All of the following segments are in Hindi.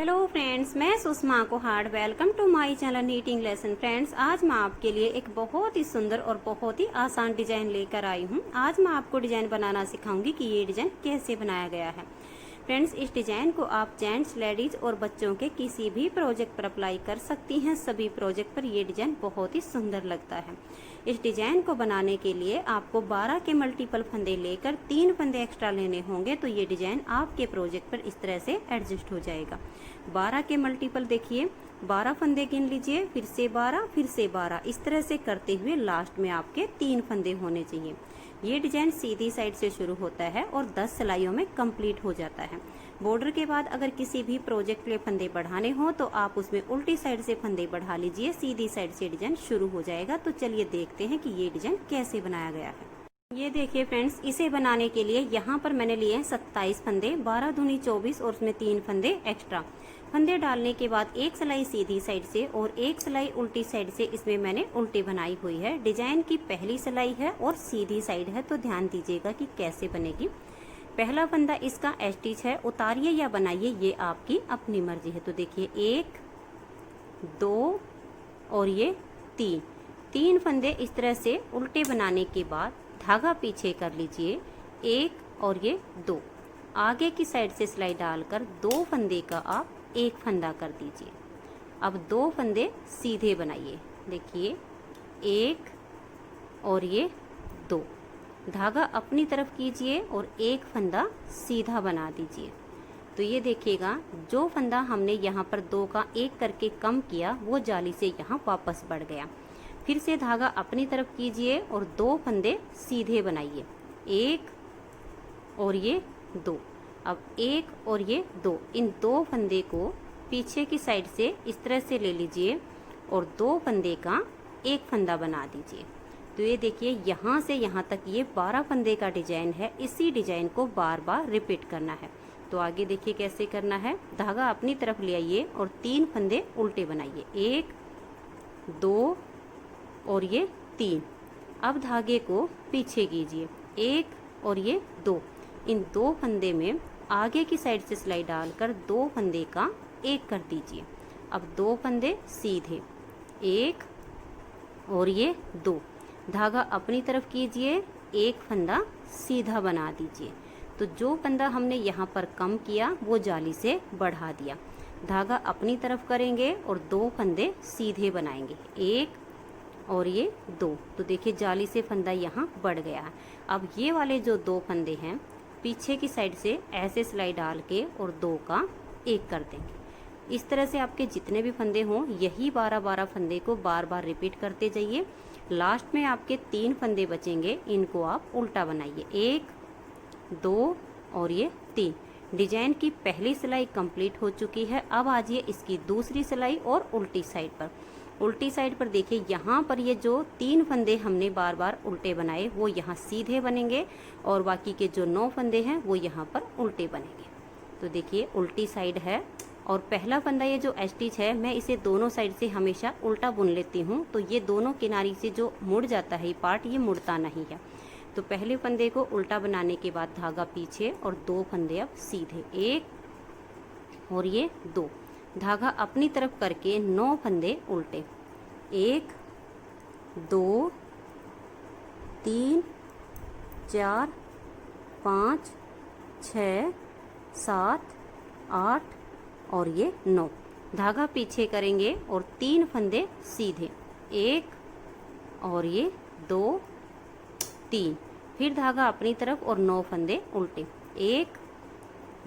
हेलो फ्रेंड्स, मैं Sushma Kohad. Welcome to my channel knitting lesson. Friends, आज मैं आपके लिए एक बहुत ही सुंदर और बहुत ही आसान डिजाइन लेकर आई हूँ। आज मैं आपको डिजाइन बनाना सिखाऊंगी कि ये डिजाइन कैसे बनाया गया है। फ्रेंड्स, इस डिजाइन को आप जेंट्स, लेडीज और बच्चों के किसी भी प्रोजेक्ट पर अप्लाई कर सकती हैं। सभी प्रोजेक्ट पर ये डिजाइन बहुत ही सुंदर लगता है। इस डिजाइन को बनाने के लिए आपको 12 के मल्टीपल फंदे लेकर 3 फंदे एक्स्ट्रा लेने होंगे, तो ये डिजाइन आपके प्रोजेक्ट पर इस तरह से एडजस्ट हो जाएगा। 12 के मल्टीपल देखिए, 12 फंदे गिन लीजिए, फिर से 12, फिर से 12, इस तरह से करते हुए लास्ट में आपके 3 फंदे होने चाहिए। ये डिजाइन सीधी साइड से शुरू होता है और 10 सिलाइयों में कंप्लीट हो जाता है। बॉर्डर के बाद अगर किसी भी प्रोजेक्ट के लिए फंदे बढ़ाने हो तो आप उसमें उल्टी साइड से फंदे बढ़ा लीजिए, सीधी साइड से डिजाइन शुरू हो जाएगा। तो चलिए देखते हैं कि ये डिजाइन कैसे बनाया गया है। ये देखिए फ्रेंड्स, इसे बनाने के लिए यहाँ पर मैंने लिए हैं 27 फंदे, 12 दूनी 24 और उसमें 3 फंदे एक्स्ट्रा। फंदे डालने के बाद एक सिलाई सीधी साइड से और एक सिलाई उल्टी साइड से इसमें मैंने उल्टी बनाई हुई है। डिजाइन की पहली सिलाई है और सीधी साइड है, तो ध्यान दीजिएगा कि कैसे बनेगी। पहला फंदा इसका स्टिच है, उतारिए या बनाइए ये आपकी अपनी मर्जी है। तो देखिए 1, 2 और ये 3 फंदे इस तरह से उल्टे बनाने के बाद धागा पीछे कर लीजिए, 1 और ये 2। आगे की साइड से सिलाई डालकर 2 फंदे का आप एक फंदा कर दीजिए। अब 2 फंदे सीधे बनाइए, देखिए 1 और ये 2। धागा अपनी तरफ कीजिए और एक फंदा सीधा बना दीजिए। तो ये देखिएगा, जो फंदा हमने यहाँ पर 2 का 1 करके कम किया वो जाली से यहाँ वापस बढ़ गया। फिर से धागा अपनी तरफ कीजिए और 2 फंदे सीधे बनाइए, 1 और ये 2। अब 1 और ये 2, इन 2 फंदे को पीछे की साइड से इस तरह से ले लीजिए और 2 फंदे का एक फंदा बना दीजिए। तो ये देखिए, यहाँ से यहाँ तक ये 12 फंदे का डिजाइन है। इसी डिजाइन को बार बार रिपीट करना है। तो आगे देखिए कैसे करना है। धागा अपनी तरफ ले आइए और 3 फंदे उल्टे बनाइए, 1, 2 और ये 3। अब धागे को पीछे कीजिए, 1 और ये 2। इन 2 फंदे में आगे की साइड से सिलाई डालकर 2 फंदे का एक कर दीजिए। अब 2 फंदे सीधे, 1 और ये 2। धागा अपनी तरफ कीजिए, एक फंदा सीधा बना दीजिए। तो जो फंदा हमने यहाँ पर कम किया वो जाली से बढ़ा दिया। धागा अपनी तरफ करेंगे और 2 फंदे सीधे बनाएंगे, 1 और ये 2। तो देखिए जाली से फंदा यहाँ बढ़ गया है। अब ये वाले जो 2 फंदे हैं पीछे की साइड से ऐसे सिलाई डाल के और 2 का एक कर देंगे। इस तरह से आपके जितने भी फंदे हों यही 12-12 फंदे को बार बार रिपीट करते जाइए। लास्ट में आपके 3 फंदे बचेंगे, इनको आप उल्टा बनाइए, 1, 2 और ये 3। डिजाइन की पहली सिलाई कंप्लीट हो चुकी है। अब आजिए इसकी दूसरी सिलाई और उल्टी साइड पर। उल्टी साइड पर देखिए, यहाँ पर ये जो 3 फंदे हमने बार बार उल्टे बनाए वो यहाँ सीधे बनेंगे और बाकी के जो 9 फंदे हैं वो यहाँ पर उल्टे बनेंगे। तो देखिए उल्टी साइड है और पहला फंदा ये जो स्टिच है मैं इसे दोनों साइड से हमेशा उल्टा बुन लेती हूँ। तो ये दोनों किनारी से जो मुड़ जाता है ये पार्ट, ये मुड़ता नहीं है। तो पहले फंदे को उल्टा बनाने के बाद धागा पीछे और 2 फंदे अब सीधे, 1 और ये 2। धागा अपनी तरफ करके 9 फंदे उल्टे, 1, 2, 3, 4, 5, 6, 7, 8 और ये 9। धागा पीछे करेंगे और 3 फंदे सीधे, 1 और ये 2, 3। फिर धागा अपनी तरफ और 9 फंदे उल्टे, 1,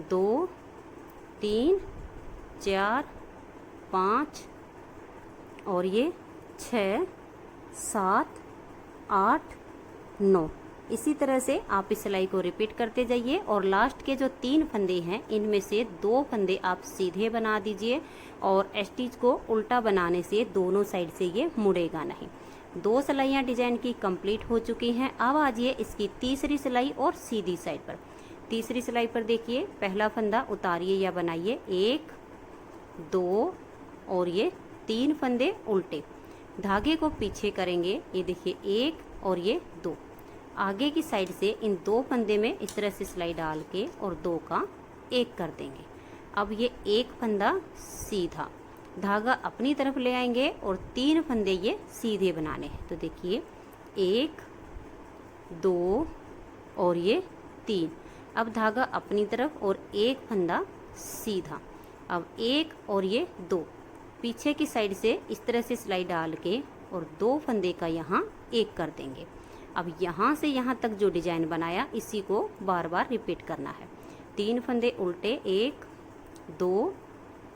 2, 3, 4, 5 और ये 6, 7, 8, 9। इसी तरह से आप इस सिलाई को रिपीट करते जाइए और लास्ट के जो 3 फंदे हैं इनमें से 2 फंदे आप सीधे बना दीजिए और स्टिच को उल्टा बनाने से दोनों साइड से ये मुड़ेगा नहीं। 2 सिलाइयाँ डिजाइन की कंप्लीट हो चुकी हैं। अब आजिए इसकी तीसरी सिलाई और सीधी साइड पर। तीसरी सिलाई पर देखिए, पहला फंदा उतारिए या बनाइए, 1, 2 और ये 3 फंदे उल्टे। धागे को पीछे करेंगे, ये देखिए 1 और ये 2। आगे की साइड से इन 2 फंदे में इस तरह से सिलाई डाल के और 2 का एक कर देंगे। अब ये एक फंदा सीधा, धागा अपनी तरफ ले आएंगे और 3 फंदे ये सीधे बनाने हैं। तो देखिए 1 2 और ये 3। अब धागा अपनी तरफ और एक फंदा सीधा, अब 1 और ये 2 पीछे की साइड से इस तरह से सिलाई डाल के और 2 फंदे का यहाँ एक कर देंगे। अब यहाँ से यहाँ तक जो डिजाइन बनाया इसी को बार बार रिपीट करना है। 3 फंदे उल्टे, 1 2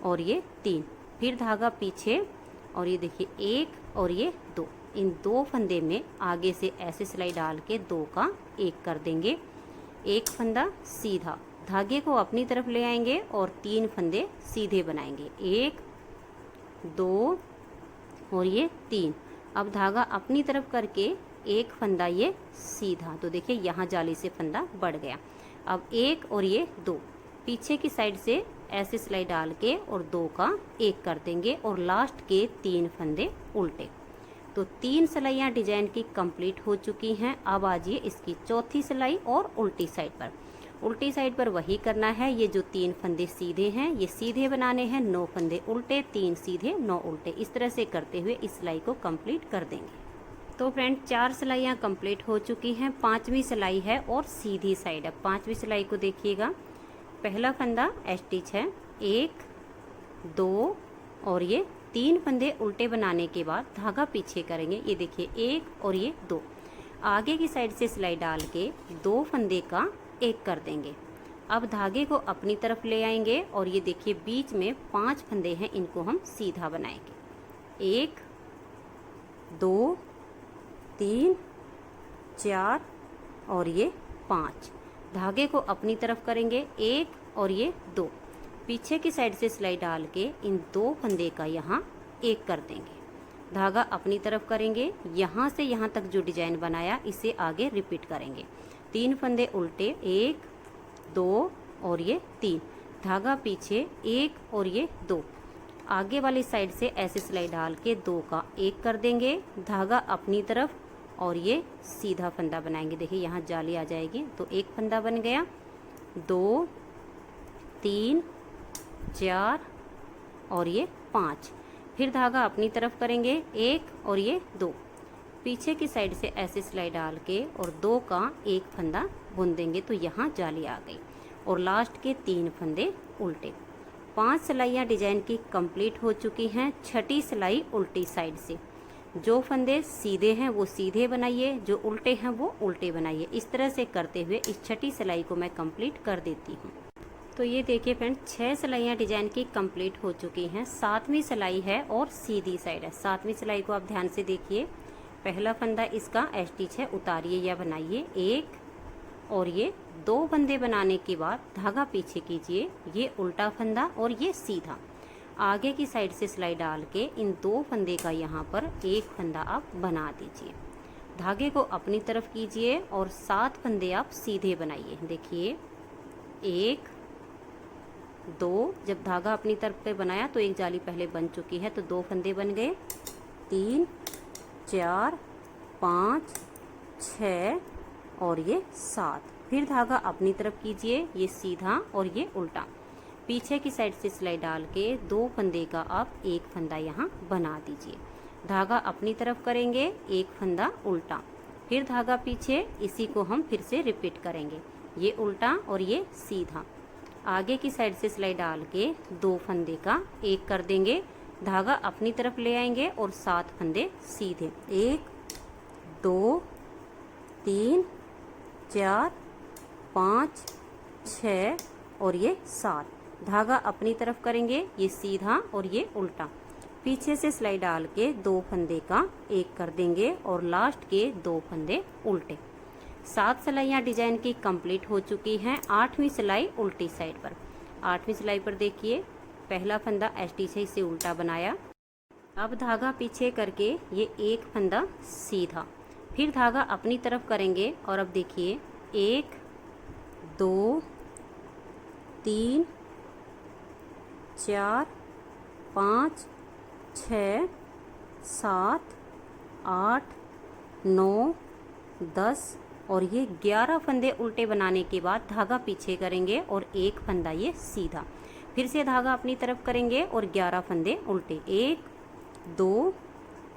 और ये 3, फिर धागा पीछे और ये देखिए 1 और ये 2, इन 2 फंदे में आगे से ऐसे सिलाई डाल के 2 का एक कर देंगे। एक फंदा सीधा, धागे को अपनी तरफ ले आएंगे और 3 फंदे सीधे बनाएंगे, 1 2 और ये 3। अब धागा अपनी तरफ करके एक फंदा ये सीधा, तो देखिए यहाँ जाली से फंदा बढ़ गया। अब 1 और ये 2 पीछे की साइड से ऐसे सिलाई डाल के और 2 का एक कर देंगे और लास्ट के 3 फंदे उल्टे। तो 3 सिलाइयाँ डिजाइन की कंप्लीट हो चुकी हैं। अब आजिए इसकी चौथी सिलाई और उल्टी साइड पर। उल्टी साइड पर वही करना है, ये जो 3 फंदे सीधे हैं ये सीधे बनाने हैं, 9 फंदे उल्टे, 3 सीधे 9 उल्टे, इस तरह से करते हुए इस सिलाई को कंप्लीट कर देंगे। तो फ्रेंड 4 सिलाइयाँ कंप्लीट हो चुकी हैं, 5वीं सिलाई है और सीधी साइड है। 5वीं सिलाई को देखिएगा, पहला फंदा स्टिच है, 1 2 और ये 3 फंदे उल्टे बनाने के बाद धागा पीछे करेंगे, ये देखिए 1 और ये 2, आगे की साइड से सिलाई डाल के 2 फंदे का एक कर देंगे। अब धागे को अपनी तरफ ले आएंगे और ये देखिए बीच में 5 फंदे हैं, इनको हम सीधा बनाएंगे, 1 2 3 4 और ये 5। धागे को अपनी तरफ करेंगे, 1 और ये 2, पीछे की साइड से सिलाई डाल के इन 2 फंदे का यहाँ एक कर देंगे। धागा अपनी तरफ करेंगे, यहाँ से यहाँ तक जो डिजाइन बनाया इसे आगे रिपीट करेंगे। 3 फंदे उल्टे, 1 2 और ये 3, धागा पीछे 1 और ये 2, आगे वाली साइड से ऐसे सिलाई डाल के 2 का एक कर देंगे। धागा अपनी तरफ और ये सीधा फंदा बनाएंगे, देखिए यहाँ जाली आ जाएगी, तो एक फंदा बन गया, 2 3 4 और ये 5। फिर धागा अपनी तरफ करेंगे, 1 और ये 2, पीछे की साइड से ऐसे सिलाई डाल के और 2 का एक फंदा बुन देंगे, तो यहाँ जाली आ गई और लास्ट के 3 फंदे उल्टे। 5 सिलाइयाँ डिजाइन की कंप्लीट हो चुकी हैं। 6ठी सिलाई उल्टी साइड से, जो फंदे सीधे हैं वो सीधे बनाइए, जो उल्टे हैं वो उल्टे बनाइए। इस तरह से करते हुए इस 6ठी सिलाई को मैं कंप्लीट कर देती हूँ। तो ये देखिए फ्रेंड 6 सिलाइयाँ डिजाइन की कंप्लीट हो चुकी हैं। 7वीं सिलाई है और सीधी साइड है। 7वीं सिलाई को आप ध्यान से देखिए, पहला फंदा इसका स्टिच है, उतारिए या बनाइए, 1 और ये 2 फंदे बनाने के बाद धागा पीछे कीजिए, ये उल्टा फंदा और ये सीधा, आगे की साइड से सिलाई डाल के इन 2 फंदे का यहाँ पर एक फंदा आप बना दीजिए। धागे को अपनी तरफ कीजिए और 7 फंदे आप सीधे बनाइए। देखिए 1 2, जब धागा अपनी तरफ पे बनाया तो एक जाली पहले बन चुकी है, तो 2 फंदे बन गए, 3 4 5 6 और ये 7। फिर धागा अपनी तरफ कीजिए, ये सीधा और ये उल्टा, पीछे की साइड से सिलाई डाल के 2 फंदे का आप एक फंदा यहाँ बना दीजिए। धागा अपनी तरफ करेंगे, एक फंदा उल्टा, फिर धागा पीछे, इसी को हम फिर से रिपीट करेंगे, ये उल्टा और ये सीधा, आगे की साइड से सिलाई डाल के 2 फंदे का एक कर देंगे। धागा अपनी तरफ ले आएंगे और 7 फंदे सीधे, 1 2 3 4 5 6 और ये 7। धागा अपनी तरफ करेंगे, ये सीधा और ये उल्टा, पीछे से सिलाई डाल के 2 फंदे का एक कर देंगे और लास्ट के 2 फंदे उल्टे। 7 सिलाइयाँ डिजाइन की कंप्लीट हो चुकी हैं। 8वीं सिलाई उल्टी साइड पर। 8वीं सिलाई पर देखिए, पहला फंदा स्टिच है, इसे उल्टा बनाया, अब धागा पीछे करके ये एक फंदा सीधा, फिर धागा अपनी तरफ करेंगे और अब देखिए 1 2 3 4 5 6 7 8 9 10 और ये 11 फंदे उल्टे बनाने के बाद धागा पीछे करेंगे और एक फंदा ये सीधा, फिर से धागा अपनी तरफ करेंगे और 11 फंदे उल्टे, 1 2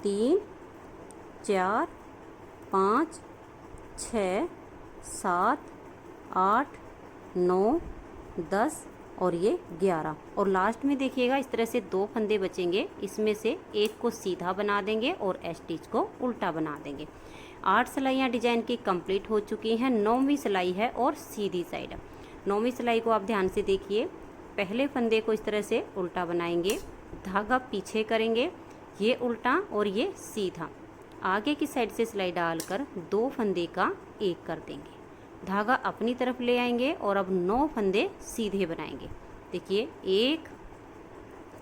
3 4 5 6 7 8 9 10 और ये 11। और लास्ट में देखिएगा इस तरह से 2 फंदे बचेंगे, इसमें से एक को सीधा बना देंगे और स्टिच को उल्टा बना देंगे। 8 सिलाइयाँ डिजाइन की कंप्लीट हो चुकी हैं। 9वीं सिलाई है और सीधी साइड। 9वीं सिलाई को आप ध्यान से देखिए। पहले फंदे को इस तरह से उल्टा बनाएंगे, धागा पीछे करेंगे, ये उल्टा और ये सीधा, आगे की साइड से सिलाई डालकर 2 फंदे का एक कर देंगे, धागा अपनी तरफ ले आएंगे और अब 9 फंदे सीधे बनाएंगे। देखिए 1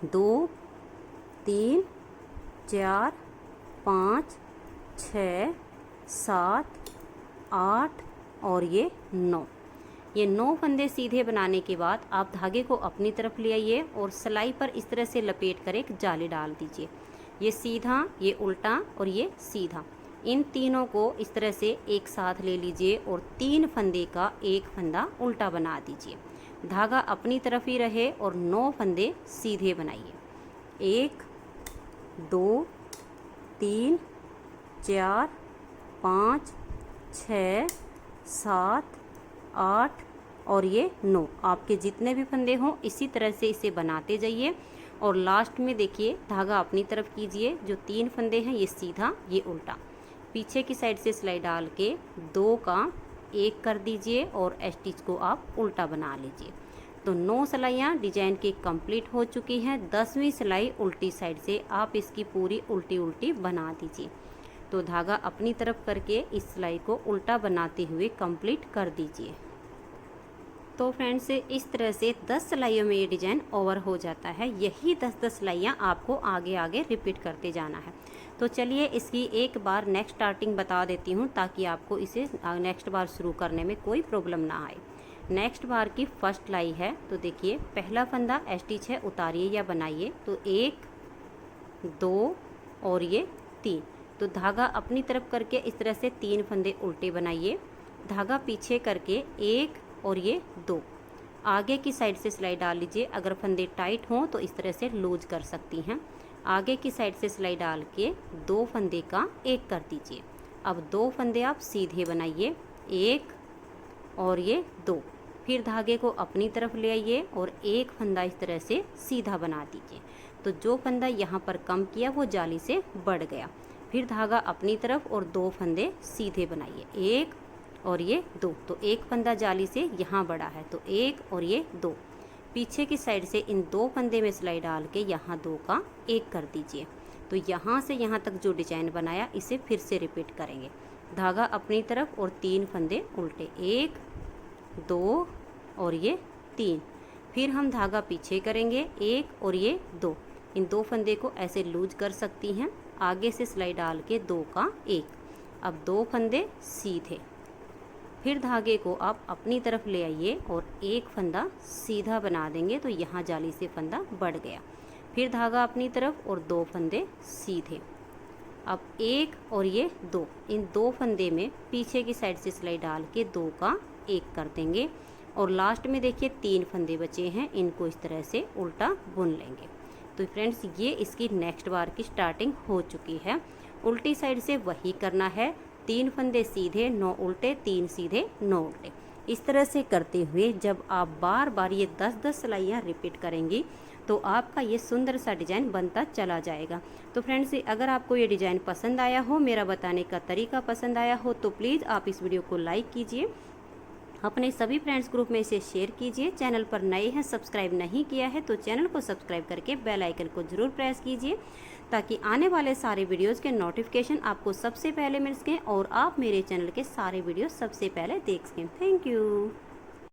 2 3 4 5 6 7 8 और ये 9। ये 9 फंदे सीधे बनाने के बाद आप धागे को अपनी तरफ ले आइए और सिलाई पर इस तरह से लपेट कर एक जाली डाल दीजिए। ये सीधा, ये उल्टा और ये सीधा, इन तीनों को इस तरह से एक साथ ले लीजिए और 3 फंदे का एक फंदा उल्टा बना दीजिए। धागा अपनी तरफ ही रहे और 9 फंदे सीधे बनाइए। 1 2 3 4 5 6 7 8 और ये 9। आपके जितने भी फंदे हों इसी तरह से इसे बनाते जाइए और लास्ट में देखिए धागा अपनी तरफ कीजिए। जो 3 फंदे हैं ये सीधा, ये उल्टा, पीछे की साइड से सिलाई डाल के 2 का एक कर दीजिए और स्टिच को आप उल्टा बना लीजिए। तो 9 सिलाइयाँ डिजाइन की कंप्लीट हो चुकी हैं। 10वीं सिलाई उल्टी साइड से आप इसकी पूरी उल्टी उल्टी बना दीजिए। तो धागा अपनी तरफ करके इस सिलाई को उल्टा बनाते हुए कंप्लीट कर दीजिए। तो फ्रेंड्स इस तरह से 10 सिलाइयों में ये डिजाइन ओवर हो जाता है। यही 10-10 सिलाइयाँ आपको आगे आगे रिपीट करते जाना है। तो चलिए इसकी एक बार नेक्स्ट स्टार्टिंग बता देती हूँ ताकि आपको इसे नेक्स्ट बार शुरू करने में कोई प्रॉब्लम ना आए। नेक्स्ट बार की फर्स्ट सिलाई है, तो देखिए पहला फंदा स्टिच है, उतारिए या बनाइए। तो 1 2 और ये 3। तो धागा अपनी तरफ करके इस तरह से 3 फंदे उल्टे बनाइए, धागा पीछे करके 1 और ये 2, आगे की साइड से सिलाई डाल लीजिए। अगर फंदे टाइट हों तो इस तरह से लूज कर सकती हैं। आगे की साइड से सिलाई डाल के 2 फंदे का एक कर दीजिए। अब 2 फंदे आप सीधे बनाइए, 1 और ये 2। फिर धागे को अपनी तरफ ले आइए और एक फंदा इस तरह से सीधा बना दीजिए। तो जो फंदा यहाँ पर कम किया वो जाली से बढ़ गया। फिर धागा अपनी तरफ और 2 फंदे सीधे बनाइए, 1 और ये 2। तो एक फंदा जाली से यहाँ बढ़ा है, तो 1 और ये 2। पीछे की साइड से इन 2 फंदे में सिलाई डाल के यहाँ 2 का एक कर दीजिए। तो यहाँ से यहाँ तक जो डिजाइन बनाया इसे फिर से रिपीट करेंगे। धागा अपनी तरफ और 3 फंदे उल्टे, 1 2 और ये 3। फिर हम धागा पीछे करेंगे, 1 और ये 2। इन 2 फंदे को ऐसे लूज कर सकती हैं, आगे से सिलाई डाल के 2 का एक। अब 2 फंदे सीधे, फिर धागे को आप अपनी तरफ ले आइए और एक फंदा सीधा बना देंगे। तो यहाँ जाली से फंदा बढ़ गया। फिर धागा अपनी तरफ और 2 फंदे सीधे। अब 1 और ये 2, इन 2 फंदे में पीछे की साइड से सिलाई डाल के 2 का एक कर देंगे और लास्ट में देखिए 3 फंदे बचे हैं, इनको इस तरह से उल्टा बुन लेंगे। तो फ्रेंड्स ये इसकी नेक्स्ट बार की स्टार्टिंग हो चुकी है। उल्टी साइड से वही करना है, 3 फंदे सीधे 9 उल्टे, 3 सीधे 9 उल्टे। इस तरह से करते हुए जब आप बार बार ये 10-10 सिलाइयाँ रिपीट करेंगी तो आपका ये सुंदर सा डिज़ाइन बनता चला जाएगा। तो फ्रेंड्स अगर आपको ये डिज़ाइन पसंद आया हो, मेरा बताने का तरीका पसंद आया हो, तो प्लीज़ आप इस वीडियो को लाइक कीजिए, अपने सभी फ्रेंड्स ग्रुप में इसे शेयर कीजिए। चैनल पर नए हैं, सब्सक्राइब नहीं किया है तो चैनल को सब्सक्राइब करके बेल आइकन को ज़रूर प्रेस कीजिए ताकि आने वाले सारे वीडियोस के नोटिफिकेशन आपको सबसे पहले मिल सकें और आप मेरे चैनल के सारे वीडियो सबसे पहले देख सकें। Thank you.